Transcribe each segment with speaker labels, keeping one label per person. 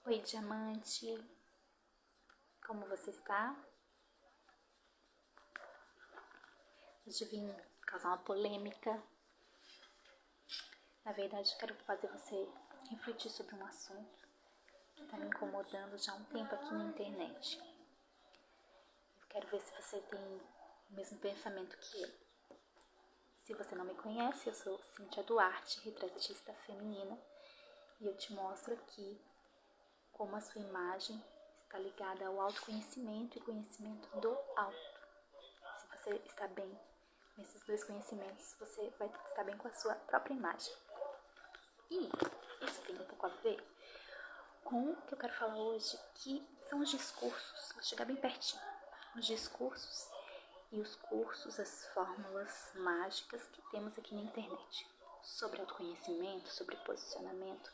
Speaker 1: Oi, diamante, como você está? Hoje eu vim causar uma polêmica. Na verdade, eu quero fazer você refletir sobre um assunto que está me incomodando já há um tempo aqui na internet. Eu quero ver se você tem o mesmo pensamento que eu. Se você não me conhece, eu sou Cíntia Duarte, retratista feminina, e eu te mostro aqui como a sua imagem está ligada ao autoconhecimento e conhecimento do auto. Se você está bem com esses dois conhecimentos, você vai estar bem com a sua própria imagem. E isso tem um pouco a ver com o que eu quero falar hoje, que são os discursos. Vou chegar bem pertinho. Os discursos e os cursos, as fórmulas mágicas que temos aqui na internet. Sobre autoconhecimento, sobre posicionamento,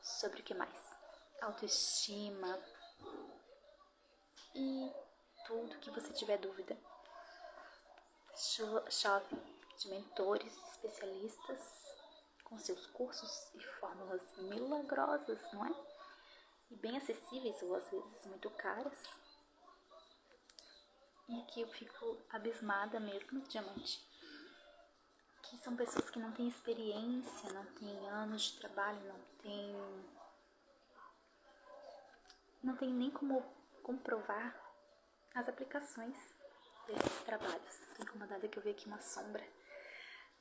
Speaker 1: sobre o que mais? Autoestima e tudo que você tiver dúvida. Chove de mentores, especialistas, com seus cursos e fórmulas milagrosas, não é? E bem acessíveis ou às vezes muito caras. E aqui eu fico abismada mesmo, diamante, que são pessoas que não têm experiência, não têm anos de trabalho, não tem nem como comprovar as aplicações desses trabalhos. Tô incomodada que eu vi aqui uma sombra,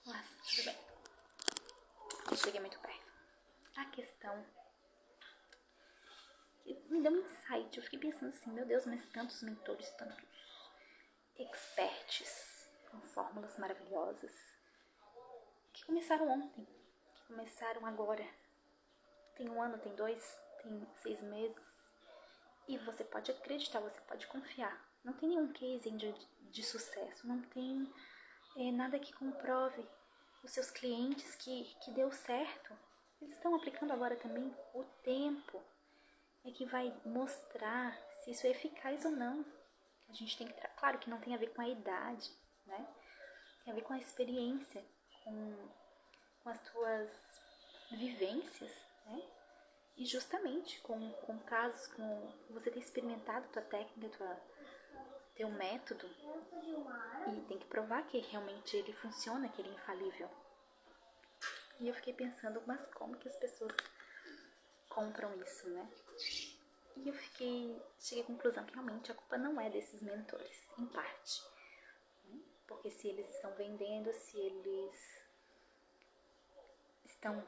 Speaker 1: mas tudo bem, eu cheguei muito perto. A questão que me deu um insight, eu fiquei pensando assim, meu Deus, mas tantos mentores, tantos experts com fórmulas maravilhosas que começaram ontem, que começaram agora. Tem 1 ano, tem 2, tem 6 meses. E você pode acreditar, você pode confiar. Não tem nenhum case de sucesso, não tem nada que comprove os seus clientes que deu certo. Eles estão aplicando agora também. O tempo é que vai mostrar se isso é eficaz ou não. A gente tem que, claro que não tem a ver com a idade, né? Tem a ver com a experiência, com as tuas vivências, né? E justamente com casos, com você ter experimentado tua técnica, teu método, e tem que provar que realmente ele funciona, que ele é infalível. E eu fiquei pensando, mas como que as pessoas compram isso, né? E eu cheguei à conclusão que realmente a culpa não é desses mentores, em parte. Porque se eles estão vendendo, se eles estão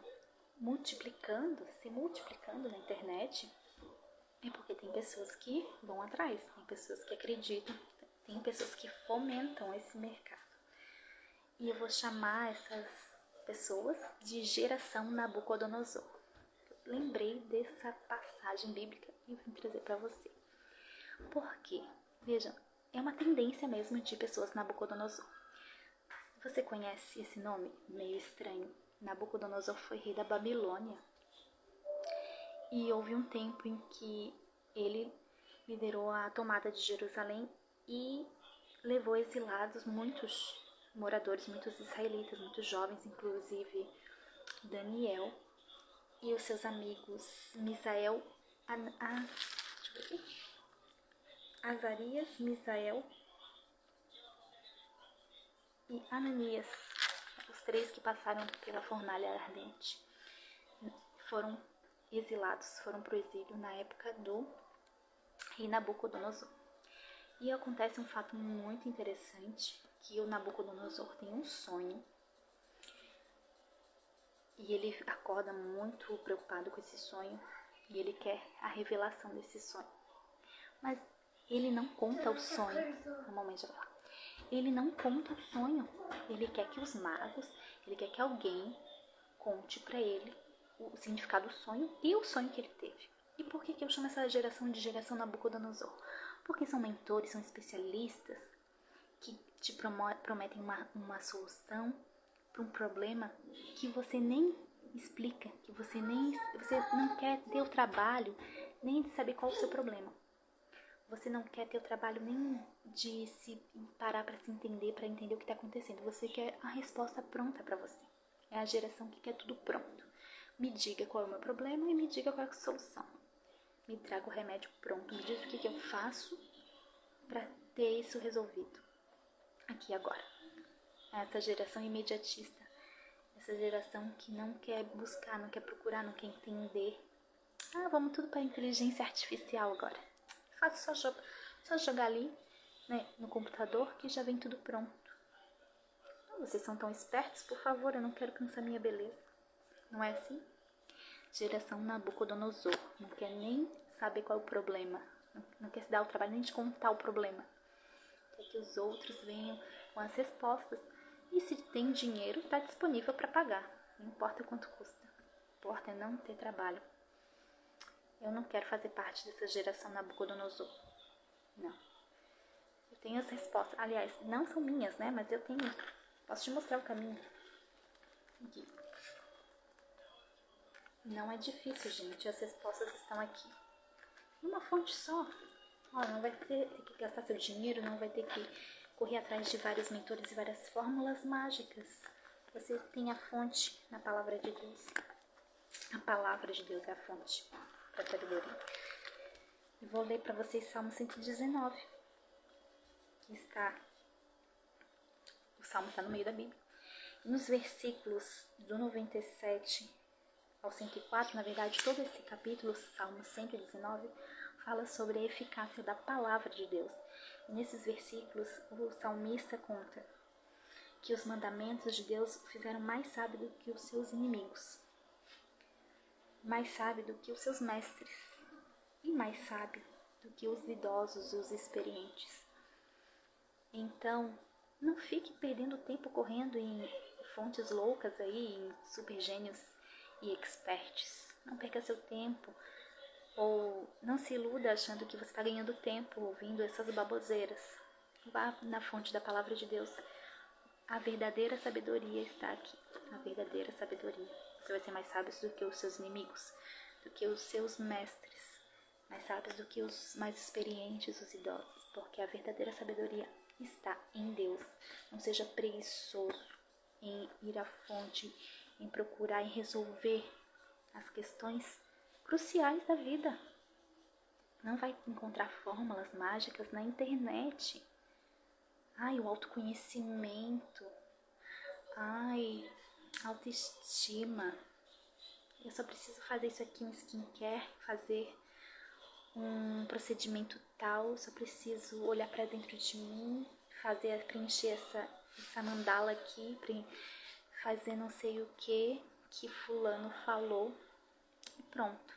Speaker 1: se multiplicando na internet, é porque tem pessoas que vão atrás, tem pessoas que acreditam, tem pessoas que fomentam esse mercado. E eu vou chamar essas pessoas de geração Nabucodonosor. Eu lembrei dessa passagem bíblica e vim trazer para você. Por quê? Veja, é uma tendência mesmo de pessoas Nabucodonosor. Você conhece esse nome? Meio estranho. Nabucodonosor foi rei da Babilônia. E houve um tempo em que ele liderou a tomada de Jerusalém e levou exilados muitos moradores, muitos israelitas, muitos jovens, inclusive Daniel e os seus amigos Misael, Azarias, Misael e Ananias, os 3 que passaram pela fornalha ardente, foram exilados, foram para o exílio na época do rei Nabucodonosor. E acontece um fato muito interessante, que o Nabucodonosor tem um sonho e ele acorda muito preocupado com esse sonho e ele quer a revelação desse sonho. Mas ele não conta o sonho, normalmente ele não conta o sonho, ele quer que os magos, ele quer que alguém conte para ele o significado do sonho e o sonho que ele teve. E por que eu chamo essa geração de geração Nabucodonosor? Porque são mentores, são especialistas que te prometem uma solução para um problema que você nem explica, que você não quer ter o trabalho nem de saber qual é o seu problema. Você não quer ter o trabalho nem de se parar para se entender, para entender o que está acontecendo. Você quer a resposta pronta para você. É a geração que quer tudo pronto. Me diga qual é o meu problema e me diga qual é a solução. Me traga o remédio pronto, me diz o que eu faço para ter isso resolvido aqui agora. Essa geração imediatista, essa geração que não quer buscar, não quer procurar, não quer entender. Vamos tudo para inteligência artificial agora. Faz só jogar ali, né, no computador que já vem tudo pronto. Vocês são tão espertos, por favor, eu não quero cansar minha beleza. Não é assim? Geração Nabucodonosor, não quer nem saber qual é o problema, não quer se dar o trabalho nem de contar o problema. Quer que os outros venham com as respostas. E se tem dinheiro, está disponível para pagar. Não importa quanto custa. Importa é não ter trabalho. Eu não quero fazer parte dessa geração Nabucodonosor. Não. Eu tenho as respostas. Aliás, não são minhas, né? Mas eu tenho. Posso te mostrar o caminho. Aqui. Não é difícil, gente. As respostas estão aqui. Uma fonte só. Não vai ter que gastar seu dinheiro, não vai ter que correr atrás de vários mentores e várias fórmulas mágicas. Você tem a fonte na palavra de Deus. A palavra de Deus é a fonte para a sabedoria. Eu vou ler para vocês Salmo 119, que está... O Salmo está no meio da Bíblia. E nos versículos do 97 ao 104, na verdade, todo esse capítulo, Salmo 119, fala sobre a eficácia da palavra de Deus. E nesses versículos, o salmista conta que os mandamentos de Deus o fizeram mais sábio do que os seus inimigos, mais sábio do que os seus mestres e mais sábio do que os idosos e os experientes. Então, não fique perdendo tempo correndo em fontes loucas aí, em super gênios e experts. Não perca seu tempo. Ou não se iluda achando que você está ganhando tempo ouvindo essas baboseiras. Vá na fonte da palavra de Deus. A verdadeira sabedoria está aqui. A verdadeira sabedoria. Você vai ser mais sábio do que os seus inimigos, do que os seus mestres, mais sábios do que os mais experientes, os idosos. Porque a verdadeira sabedoria está em Deus. Não seja preguiçoso em ir à fonte, em procurar e resolver as questões cruciais da vida. Não vai encontrar fórmulas mágicas na internet. O autoconhecimento. Autoestima. Eu só preciso fazer isso aqui, um skincare, fazer um procedimento tal. Só preciso olhar para dentro de mim, preencher essa mandala aqui, fazer não sei o que fulano falou. E pronto.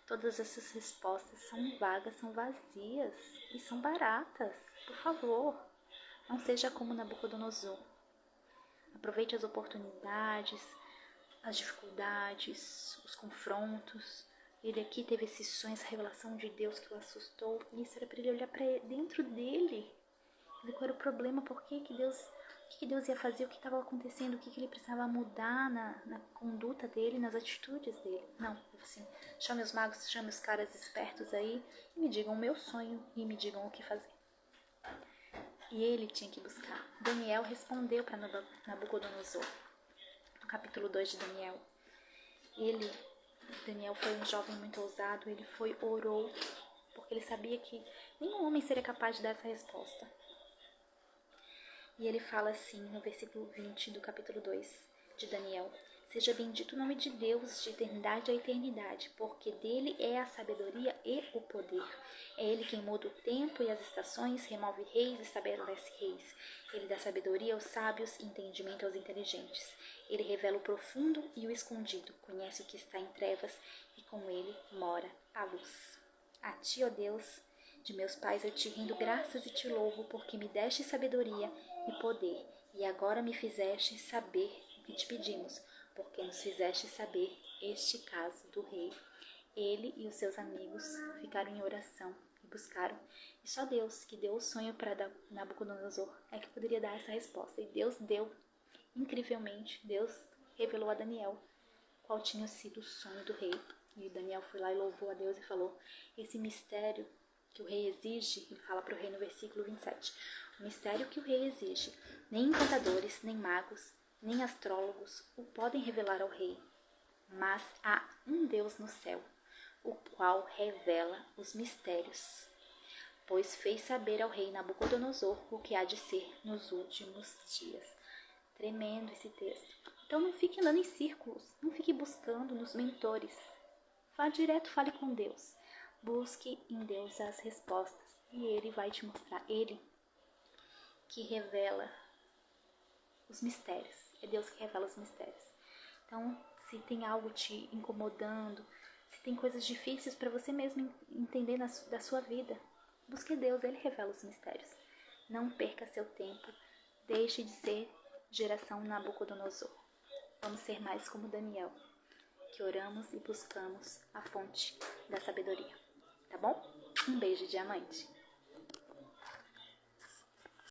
Speaker 1: Todas essas respostas são vagas, são vazias e são baratas. Por favor, não seja como Nabucodonosor. Aproveite as oportunidades, as dificuldades, os confrontos. Ele aqui teve esses sonhos, essa revelação de Deus que o assustou. E isso era para ele olhar para dentro dele. Ver qual era o problema, por que Deus ia fazer, o que estava acontecendo, o que ele precisava mudar na conduta dele, nas atitudes dele. Não, assim, chame os magos, chame os caras espertos aí e me digam o meu sonho e me digam o que fazer. E ele tinha que buscar. Daniel respondeu para Nabucodonosor, no capítulo 2 de Daniel. Daniel foi um jovem muito ousado, ele orou, porque ele sabia que nenhum homem seria capaz de dar essa resposta. E ele fala assim no versículo 20 do capítulo 2 de Daniel: Seja bendito o nome de Deus de eternidade a eternidade, porque dele é a sabedoria e o poder. É ele quem muda o tempo e as estações, remove reis e estabelece reis. Ele dá sabedoria aos sábios e entendimento aos inteligentes. Ele revela o profundo e o escondido, conhece o que está em trevas e com ele mora a luz. A ti, ó Deus, de meus pais eu te rendo graças e te louvo, porque me deste sabedoria e poder, e agora me fizeste saber o que te pedimos, porque nos fizeste saber este caso do rei. Ele e os seus amigos ficaram em oração e buscaram, e só Deus, que deu o sonho para Nabucodonosor, é que poderia dar essa resposta. E Deus deu, incrivelmente, Deus revelou a Daniel qual tinha sido o sonho do rei. E Daniel foi lá e louvou a Deus e falou: esse mistério que o rei exige, ele fala para o rei no versículo 27, o mistério que o rei exige, nem encantadores, nem magos, nem astrólogos o podem revelar ao rei, mas há um Deus no céu, o qual revela os mistérios, pois fez saber ao rei Nabucodonosor o que há de ser nos últimos dias. Tremendo esse texto. Então não fique andando em círculos, não fique buscando nos mentores. Vá direto, fale com Deus. Busque em Deus as respostas e Ele vai te mostrar. Ele que revela os mistérios. É Deus que revela os mistérios. Então, se tem algo te incomodando, se tem coisas difíceis para você mesmo entender da sua vida, busque Deus, Ele revela os mistérios. Não perca seu tempo. Deixe de ser geração Nabucodonosor. Vamos ser mais como Daniel, que oramos e buscamos a fonte da sabedoria. Tá bom? Um beijo, diamante.